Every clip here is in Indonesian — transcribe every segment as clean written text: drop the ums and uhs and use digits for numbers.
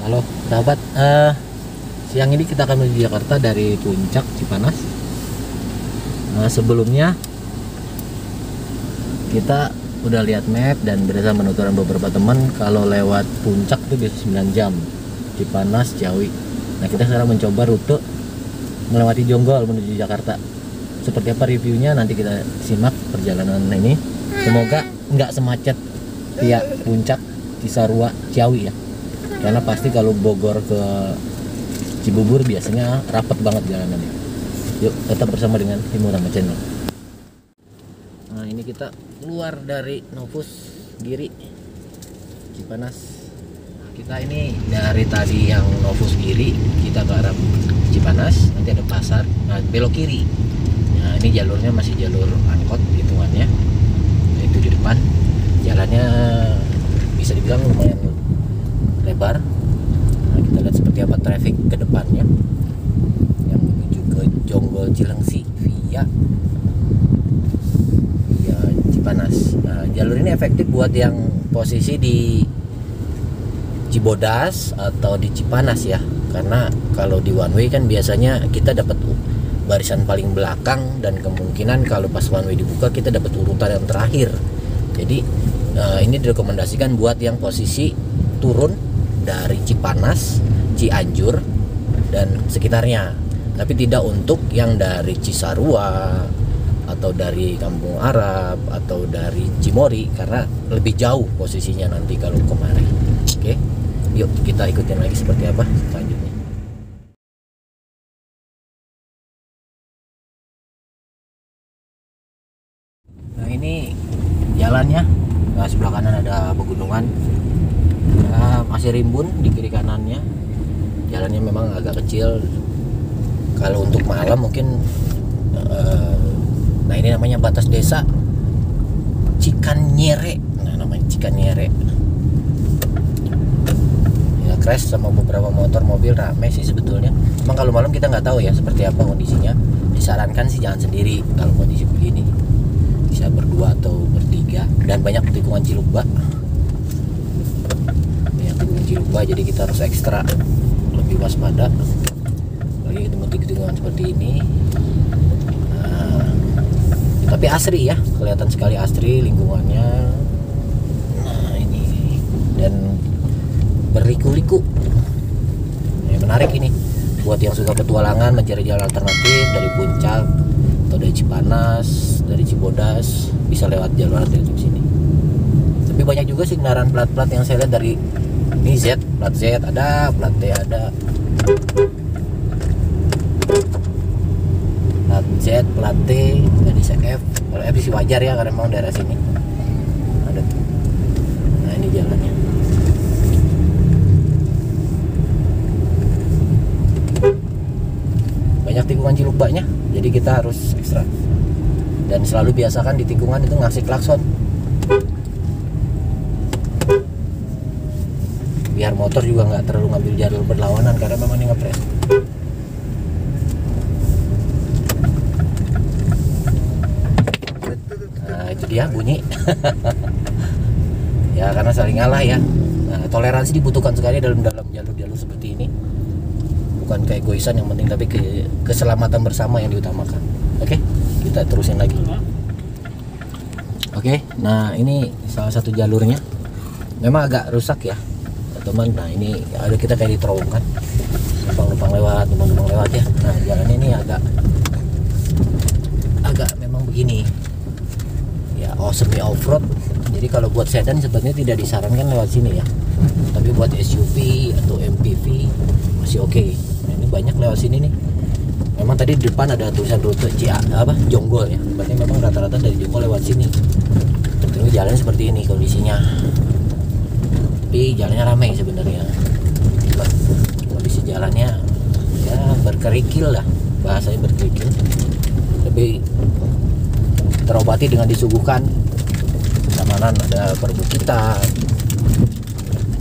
Halo sahabat, siang ini kita akan menuju Jakarta dari Puncak Cipanas. Sebelumnya kita udah lihat map dan berdasarkan penuturan beberapa teman kalau lewat Puncak itu bisa 9 jam, Cipanas, Ciawi. Nah, kita sekarang mencoba rute melewati Jonggol menuju Jakarta. Seperti apa reviewnya nanti kita simak perjalanan ini. Semoga nggak semacet via Puncak, Cisarua, Ciawi ya. Karena pasti kalau Bogor ke Cibubur biasanya rapet banget jalanannya. Yuk tetap bersama dengan Himurama Channel. Nah, ini kita keluar dari Novus Giri Cipanas. Kita ini dari tadi yang Novus Giri kita ke arah Cipanas, nanti ada pasar, nah belok kiri. Nah, ini jalurnya masih jalur angkot hitungannya. Nah, itu di depan jalannya bisa dibilang lumayan lebar. Nah, kita lihat seperti apa traffic ke depannya yang menuju ke Jonggol Cilengsi via Cipanas. Nah, jalur ini efektif buat yang posisi di Cibodas atau di Cipanas ya, karena kalau di one way kan biasanya kita dapat barisan paling belakang dan kemungkinan kalau pas one way dibuka kita dapat urutan yang terakhir. Jadi ini direkomendasikan buat yang posisi turun dari Cipanas, Cianjur dan sekitarnya, tapi tidak untuk yang dari Cisarua atau dari Kampung Arab atau dari Cimory karena lebih jauh posisinya nanti kalau kemari. Oke, yuk kita ikutin lagi seperti apa selanjutnya. Nah, ini jalannya. Nah, sebelah kanan ada pegunungan. Nah, masih rimbun di kiri kanannya. Jalannya memang agak kecil. Kalau untuk malam mungkin nah ini namanya batas desa Cikanyere. Nah, namanya Cikanyere. Ya, crash sama beberapa motor mobil ramai sih sebetulnya. Emang kalau malam kita nggak tahu ya seperti apa kondisinya. Disarankan sih jangan sendiri kalau kondisi begini. Bisa berdua atau bertiga, dan banyak tikungan Cilukba. Jadi kita harus ekstra lebih waspada lagi ketemu tikungan seperti ini. Nah, tapi asri ya, kelihatan sekali asri lingkungannya. Nah, ini dan berliku-liku. Menarik ini buat yang suka petualangan mencari jalan alternatif dari Puncak atau dari Cipanas, dari Cibodas, bisa lewat jalur alternatif sini. Tapi banyak juga sih kendaraan plat-plat yang saya lihat dari ini Z, plat Z ada, plat T ada, plat Z, plat T, dan bisa F. Kalau F sih wajar ya karena memang daerah sini ada. Nah, ini jalannya. Banyak tikungan Cilukbanya, jadi kita harus ekstra. Dan selalu biasakan di tikungan itu ngasih klakson. Biar motor juga nggak terlalu ngambil jalur berlawanan karena memang ini ngepres. Nah, itu dia bunyi. Ya karena saling ngalah ya. Nah, toleransi dibutuhkan sekali dalam jalur-jalur seperti ini. Bukan keegoisan yang penting, tapi keselamatan bersama yang diutamakan. Oke, kita terusin lagi. Oke, nah ini salah satu jalurnya. Memang agak rusak ya teman. Nah, ini ada kita kayak di terowongan, numpang lewat ya. Nah, jalannya ini agak memang begini ya, semi off road. Jadi kalau buat sedan sebenarnya tidak disarankan lewat sini ya, tapi buat SUV atau MPV masih oke. Nah, ini banyak lewat sini nih. Memang tadi di depan ada tulisan rute Jonggol ya, berarti memang rata-rata dari Jonggol lewat sini. Terus jalannya seperti ini kondisinya. Tapi jalannya ramai sebenarnya. Kondisi jalannya ya berkerikil lah, bahasanya berkerikil. Lebih terobati dengan disuguhkan keamanan, ada perbukitan.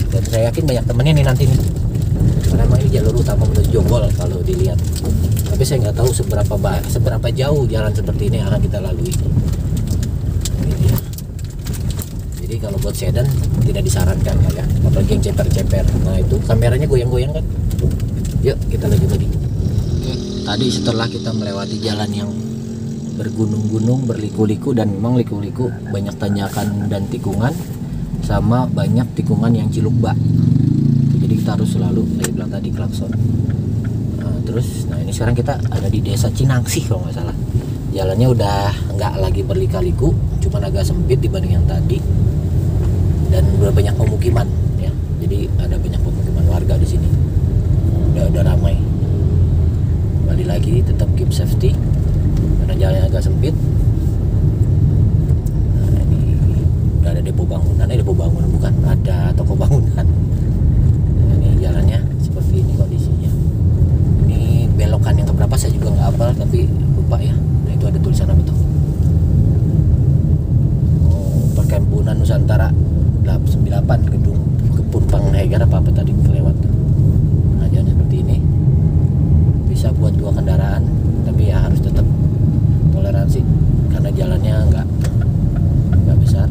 Dan saya yakin banyak temennya nih nanti nih. Karena memang ini jalur utama menuju Jonggol kalau dilihat. Tapi saya nggak tahu seberapa jauh jalan seperti ini akan kita lalui. Ini dia. Jadi Jadi kalau buat sedan tidak disarankan lah ya, apalagi yang ceper-ceper. Nah itu kameranya goyang-goyang kan. Yuk kita lanjut lagi. Oke, tadi setelah kita melewati jalan yang bergunung-gunung, berliku-liku, dan memang liku-liku, banyak tanjakan dan tikungan, sama banyak tikungan yang ciluk bak. Jadi kita harus selalu, saya bilang tadi, klakson. Nah ini sekarang kita ada di desa Cinangsih kalau nggak salah. Jalannya udah nggak lagi berlika-liku, cuman agak sempit dibanding yang tadi, dan udah banyak pemukiman ya. Jadi ada banyak pemukiman warga di sini. Udah ramai. Kembali lagi tetap keep safety karena jalannya agak sempit. Nah ini udah ada depo bangunan, bukan, ada toko bangunan. Nah, ini jalannya seperti ini kondisinya. Belokan yang keberapa saya juga nggak hafal, tapi lupa ya. Nah itu ada tulisan apa tuh? Perkampungan Nusantara 98, gedung kebun Panghegar apa tadi kelewat. Nah jalan seperti ini bisa buat 2 kendaraan, tapi ya harus tetap toleransi karena jalannya nggak besar.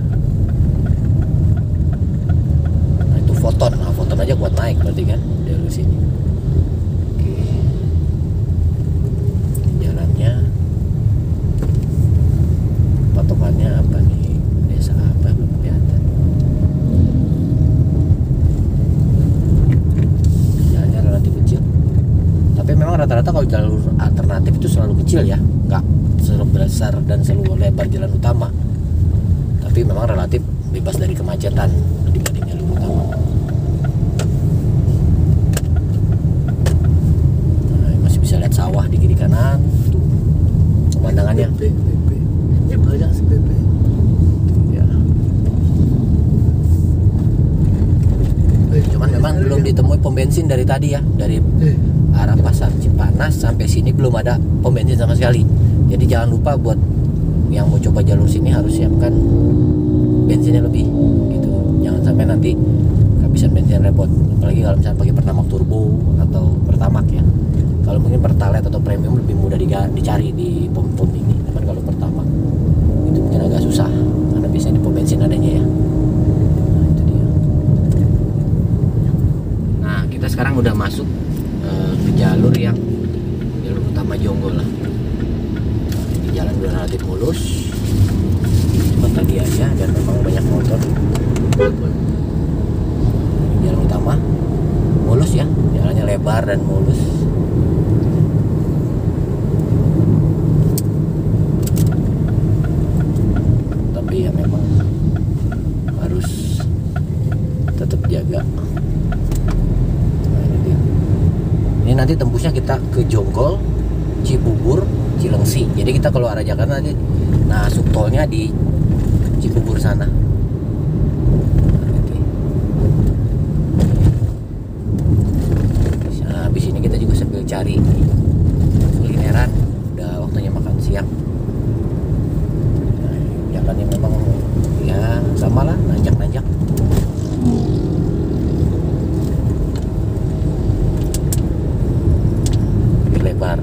Nah itu foton aja buat naik berarti kan dari sini. Patokannya apa nih, desa apa belum kelihatan. Jalannya relatif kecil, tapi memang rata-rata kalau jalur alternatif itu selalu kecil ya, nggak selalu besar dan selalu lebar jalan utama, tapi memang relatif bebas dari kemacetan dibanding jalur utama. Nah, masih bisa lihat sawah di kiri kanan tuh pemandangannya. Banyak SPP. Ya. Cuman memang belum ditemui pom bensin dari tadi ya, dari arah Pasar Cipanas sampai sini belum ada pom bensin sama sekali. Jadi jangan lupa buat yang mau coba jalur sini harus siapkan bensinnya lebih gitu. Jangan sampai nanti kehabisan bensin repot. Apalagi kalau misalnya pakai Pertamax turbo atau Pertamax ya. Kalau mungkin Pertalite atau premium lebih mudah dicari di pom-pom ini. Cuman kalau Pertamax itu mungkin agak susah karena biasanya di pom bensin adanya ya. Nah itu dia. Nah kita sekarang udah masuk ke jalur utama Jonggol lah. Ini jalan udah relatif mulus seperti tadi aja, dan memang banyak motor. Ini jalan utama mulus ya, jalannya lebar dan mulus. Ya memang harus tetap jaga. Nah, ini dia. Ini nanti tembusnya kita ke Jonggol, Cibubur, Cilengsi. Jadi kita kalau arah Jakarta nanti, nah subtolnya di Cibubur sana. Nah, habis ini kita juga sambil cari kulineran. Udah waktunya makan siang. Jalannya memang ya sama lah, nanjak-nanjak. Lebar,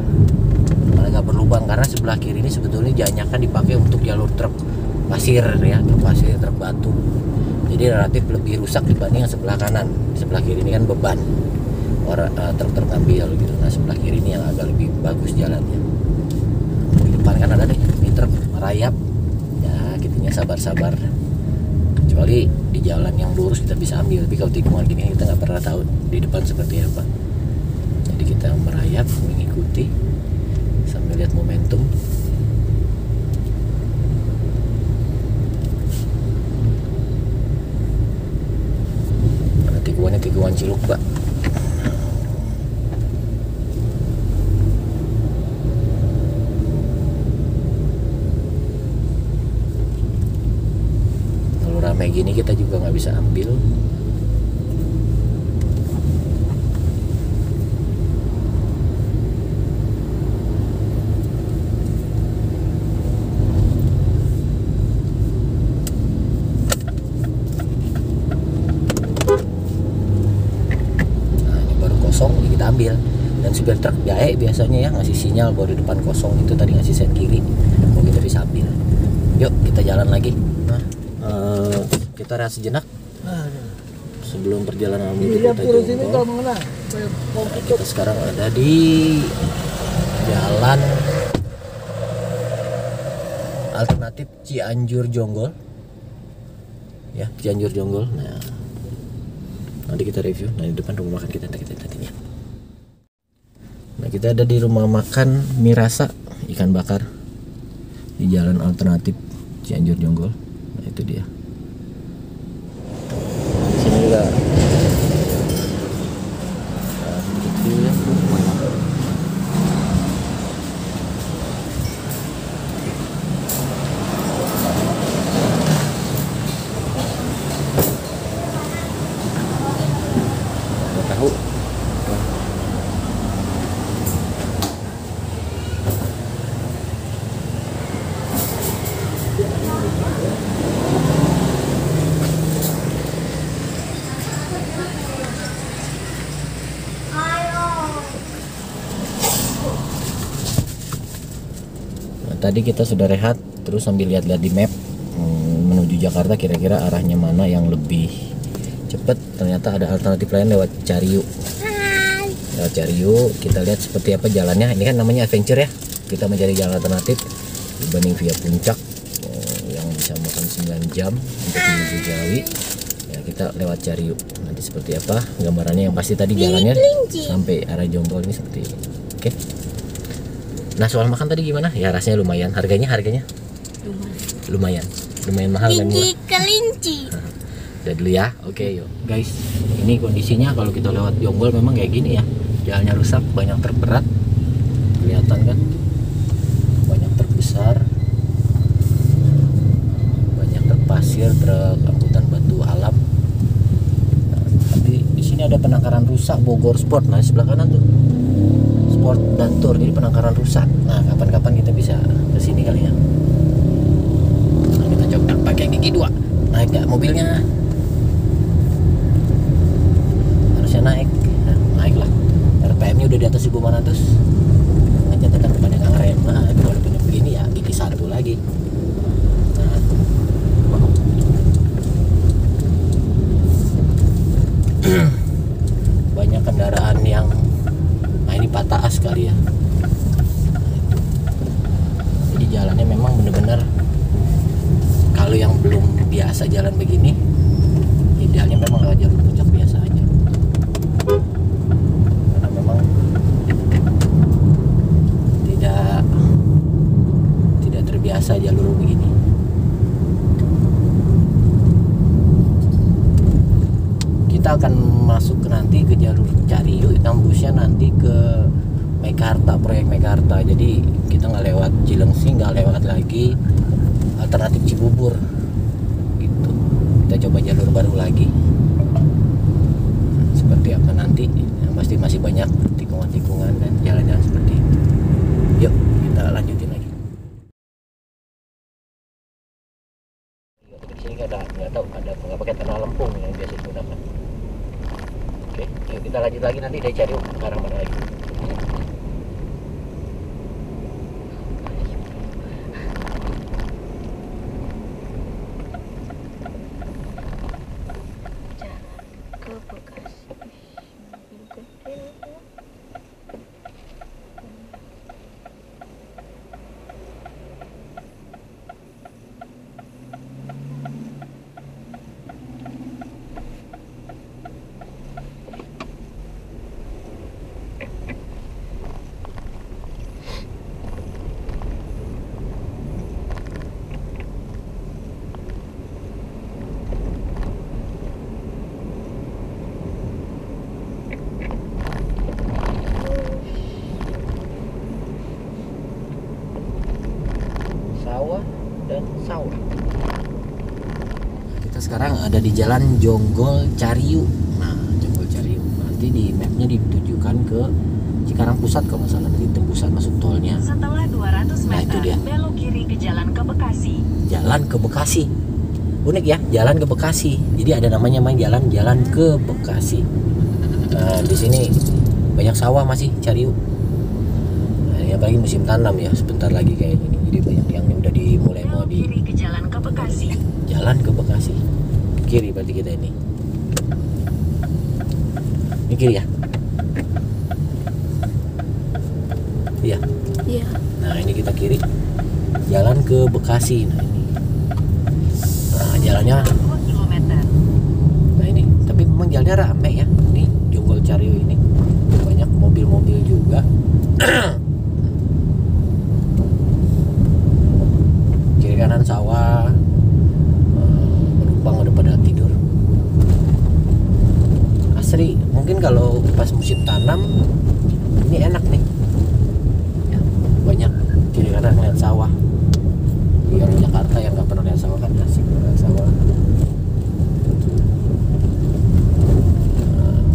agak berlubang karena sebelah kiri ini sebetulnya jangan dipakai untuk jalur truk pasir ya, truk pasir, truk batu. Jadi relatif lebih rusak dibanding yang sebelah kanan. Sebelah kiri ini kan beban truk ambil gitu. Nah sebelah kiri ini yang agak lebih bagus jalannya. Di depan kan ada deh ini truk merayap. Gitunya sabar-sabar, kecuali di jalan yang lurus kita bisa ambil, tapi kalau tikungan gini kita nggak pernah tahu di depan seperti apa. Jadi kita merayap mengikuti sambil lihat momentum. Karena tikungannya tikungan Ciluk Bak. Ramai gini kita juga nggak bisa ambil. Nah ini baru kosong, kita ambil. Dan supir truk jahe biasanya ya ngasih sinyal baru di depan kosong, itu tadi ngasih sen kiri, mau kita bisa ambil. Yuk kita jalan lagi. Nah kita rehat sejenak Nah, sebelum perjalanan ini menuju lihat kota turun sini Jonggol. kalau mengenal. Nah, kita sekarang ada di jalan alternatif Cianjur Jonggol. Ya, Cianjur Jonggol. Nah, nanti kita review. Nah, di depan rumah makan kita nantinya. Nah, kita ada di rumah makan Mirasa ikan bakar di jalan alternatif Cianjur Jonggol. Nah, itu dia. Di sini juga kecil ya. Tahu. Nah, tadi kita sudah rehat terus sambil lihat-lihat di map menuju Jakarta kira-kira arahnya mana yang lebih cepat. Ternyata ada alternatif lain lewat Cariu. Lewat Cariu kita lihat seperti apa jalannya. Ini kan namanya adventure ya, kita mencari jalan alternatif dibanding via puncak yang bisa makan 9 jam untuk menuju Jawi. Ya, kita lewat Cariu. Nanti seperti apa gambarannya, yang pasti tadi jalannya sampai arah Jonggol ini seperti ini. Oke. Nah, soal makan tadi gimana? Ya rasanya lumayan. Harganya lumayan mahal dan murah. Kelinci. Udah dulu ya. Oke, yuk guys, ini kondisinya kalau kita lewat Jonggol memang kayak gini ya. Jalannya rusak, banyak truk berat, kelihatan kan, banyak truk besar, banyak truk pasir, truk angkutan batu alam. Nah, tapi di sini ada penangkaran rusak Bogor Sport. Nah, di sebelah kanan tuh Sport dan Tour, jadi penangkaran rusak. Nah, kapan-kapan kita bisa ke sini kali ya. Nah, kita coba pakai gigi 2. Naik gak mobilnya? Harusnya naik. Nah, naiklah. RPM-nya udah di atas 1500. Ngecatatan kepada nggak ngerem. Nah, kalau punya begini ya gigi 1 lagi. Nah. Banyak kendaraan yang ini patah as kali ya. Jadi jalannya memang bener-bener kalau yang belum biasa jalan begini, idealnya memang lewat jalur puncak biasa aja. Karena memang tidak terbiasa jalur begini. Kita akan masuk nanti ke jalur Cariu, tembusnya nanti ke Mekarta, proyek Mekarta. Jadi kita nggak lewat Cilengsi, nggak lewat lagi alternatif Cibubur gitu. Kita coba jalur baru lagi. Seperti apa nanti, yang pasti masih banyak tikungan-tikungan dan jalan-jalan seperti itu. Yuk kita lanjutin lagi. Di sini nggak tahu nggak pakai tanah lempung yang biasa digunakan. Oke, yuk kita lanjut lagi nanti dari Cariu ke arah mana lagi. Ke Bekasi. Sawah dan sawah. Kita sekarang ada di jalan Jonggol Cariu. Nah, Jonggol Cariu. Nanti di mapnya ditujukan ke Cikarang Pusat kalau nggak salah, nanti tembusan masuk tolnya. Setelah 200 Nah, itu meter, dia. belok kiri ke jalan ke Bekasi. Jalan ke Bekasi. Unik ya, jalan ke Bekasi. Jadi ada namanya jalan ke Bekasi. Nah, di sini banyak sawah masih Cariu. Nah, ya apalagi musim tanam ya, sebentar lagi kayak gini. Jadi banyak yang udah dimulai mau Belok kiri ke jalan ke Bekasi. jalan ke Bekasi. Kiri berarti kita ini. Ini kiri ya? Iya. Iya. Nah ini kita kiri, jalan ke Bekasi. Nah ini, nah jalannya, 2 kilometer. nah ini, tapi memang jalannya rame ya. Ini Jonggol Caryo ini banyak mobil-mobil juga. Kiri kanan sawah, penumpang udah pada tidur. Asri, mungkin kalau pas musim tanam ini enak nih. Ya, banyak kiri kanan ngeliat sawah. Di orang Jakarta yang nggak pernah lihat sawah kan asik ngeliat sawah.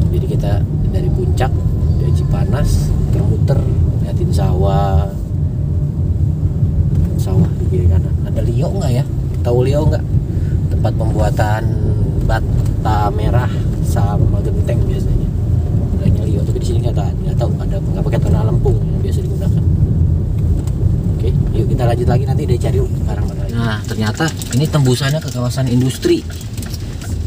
Jadi kita dari puncak dari Cipanas muter-muter liatin sawah. Sawah di kiri kanan. Ada Lio nggak ya? Tahu Lio nggak? Tempat pembuatan bata merah sama genteng biasanya. Adanya Lio, tapi di sini nggak tahu ada nggak pakai tanah lempung yang biasa digunakan. Oke, yuk kita lanjut lagi, nanti dia cari barang lagi. Nah ternyata ini tembusannya ke kawasan industri.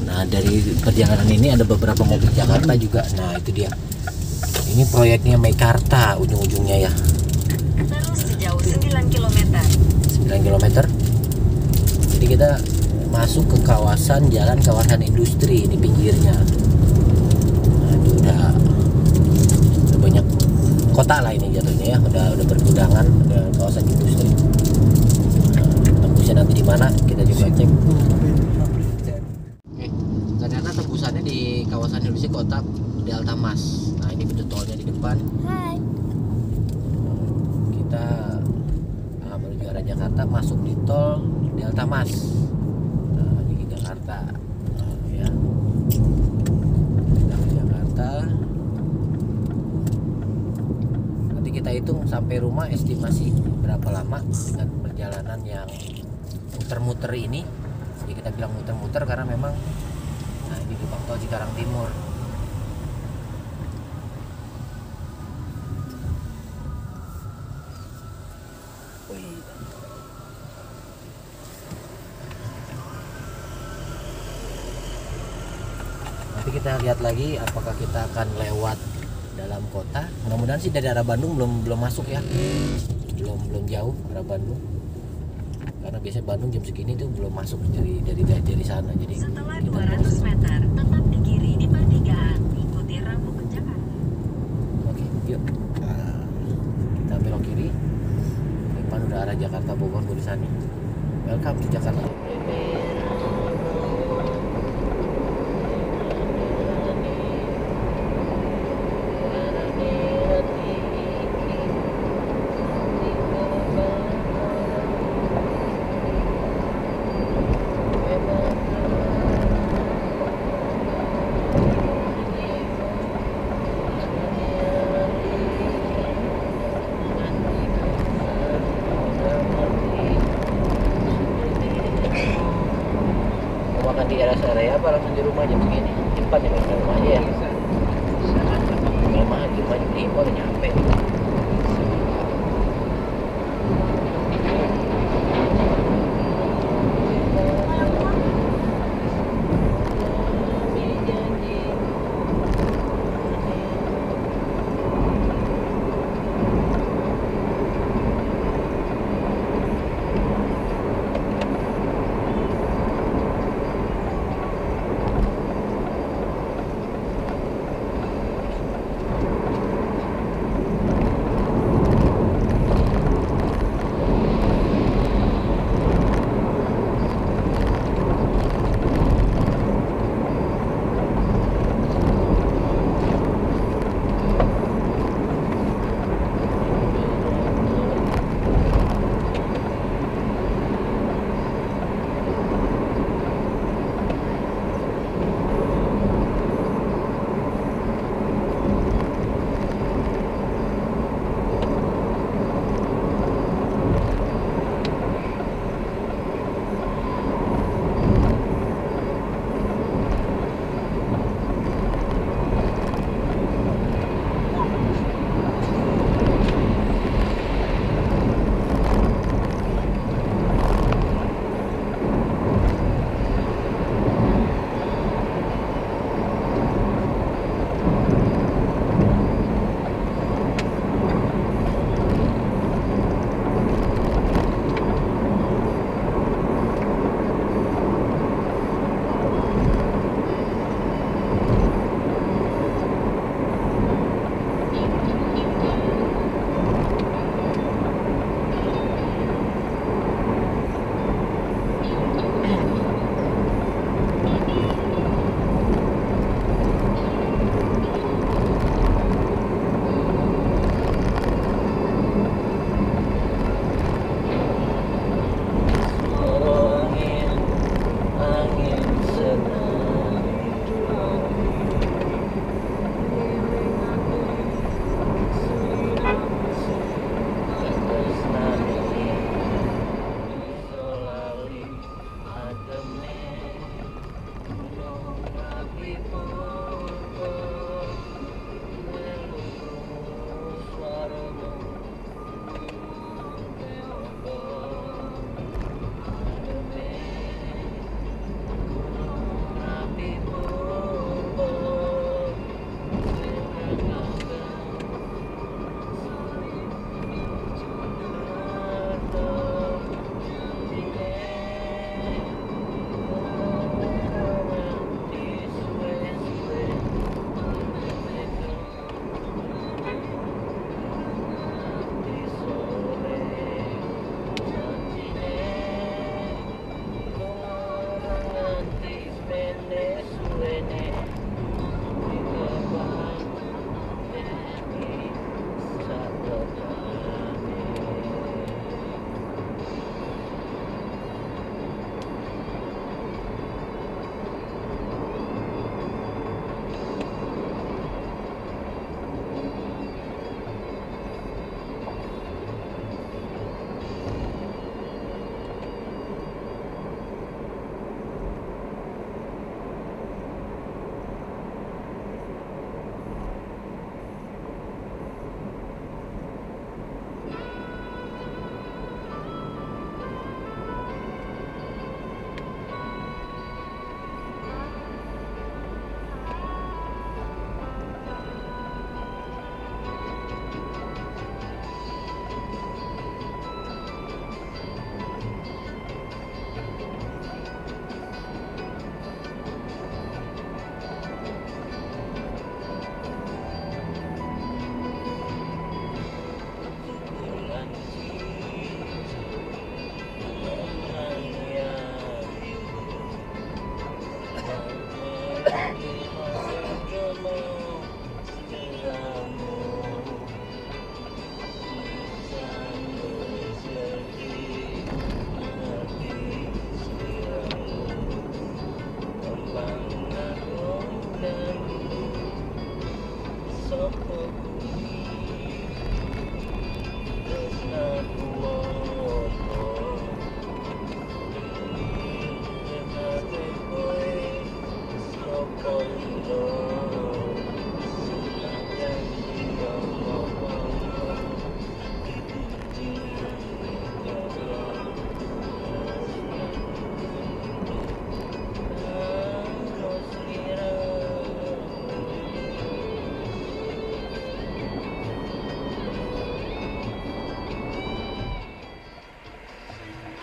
Nah dari perjalanan ini ada beberapa mobil Jakarta juga. Nah itu dia. Ini proyeknya Meikarta ujung-ujungnya ya. Terus sejauh 9 kilometer. 9 km. Jadi kita masuk ke kawasan industri ini pinggirnya. Nah, itu udah banyak kota lah ini jatuhnya ya, udah bergudangan, ada kawasan industri. Nah, tembusnya nanti di mana kita coba cek. Oke, ternyata tembusannya di kawasan industri kota Delta Mas. Nah ini pintu tolnya di depan. Hai. Kita menuju arah Jakarta, masuk di tol Delta Mas. Nah, di Jakarta. Nah, ya. Kita ke Jakarta. Nanti kita hitung sampai rumah estimasi berapa lama dengan perjalanan yang muter-muter ini. Jadi kita bilang muter-muter karena memang nah ini gerbang tol Cikarang Timur. Nanti kita lihat lagi apakah kita akan lewat dalam kota. Mudah-mudahan sih dari arah Bandung belum masuk ya, belum jauh arah Bandung, karena biasanya Bandung jam segini tuh belum masuk dari sana. Jadi Setelah kita 200 meter, tetap di kiri di pertigaan. Ikuti rambu penjagaan. Oke, yuk. Nah, kita belok kiri. Depan udah arah Jakarta Bogor tulisannya. Welcome to Jakarta. Makan di rest area apa langsung di rumah jam segini? Jam 4 ya, di rumah aja ya. Rumah jam 5 udah nyampe.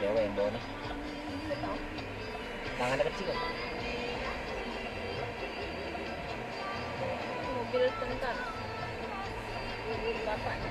Cewek yang bawa nih. Tangannya kecil kan? Mobil tentara. Mobil bapaknya.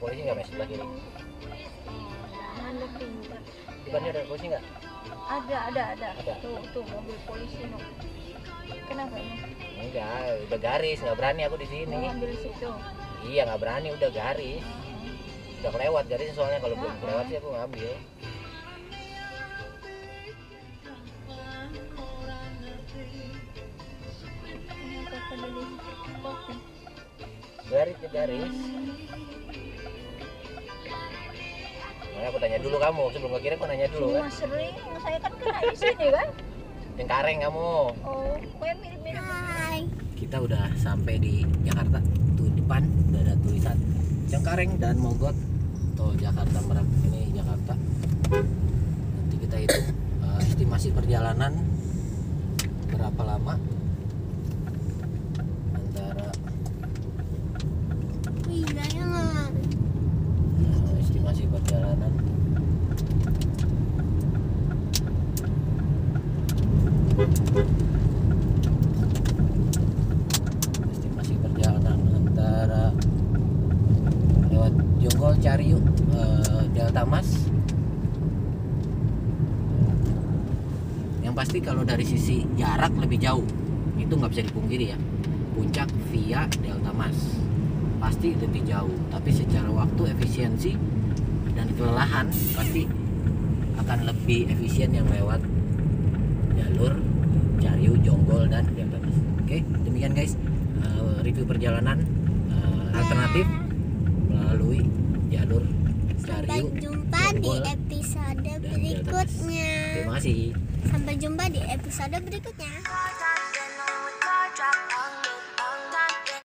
Polisi nggak, Mas, sebelah kiri? Mana pintar. Di depannya ada polisi nggak? Ada. Ada? Tuh mobil polisi no. Kenapa ini? Enggak, udah garis, nggak berani aku di sini. Mau ambil situ. Iya, nggak berani, udah garis. Udah kelewat garisnya soalnya, kalau belum kelewat sih aku ngambil. Kenapa pada di kopi? Garis ke garis. Makanya aku tanya dulu kamu, sebelum ke kiri aku nanya dulu kan. Cuma sering, saya kan kena di sini kan. Yang kareng kamu. Oh, kue mirip-mirip. Hai. Kita udah sampai di Jakarta. Tuh di depan udah ada tulisan Cengkareng dan Mogot. Tol Jakarta Merak, ini Jakarta. Nanti kita hitung estimasi perjalanan berapa lama antara estimasi perjalanan antara lewat Jonggol, Cariuk, Delta Mas. Yang pasti kalau dari sisi jarak lebih jauh, itu nggak bisa dipungkiri ya. Puncak via Delta Mas pasti lebih jauh, tapi secara waktu, efisiensi dan kelelahan pasti akan lebih efisien yang lewat jalur Cariuk, Jonggol dan Delta Mas. Oke, demikian guys review perjalanan alternatif melalui jalur Cariuk. Sampai jumpa di episode berikutnya. Terima kasih. Sampai jumpa di episode berikutnya.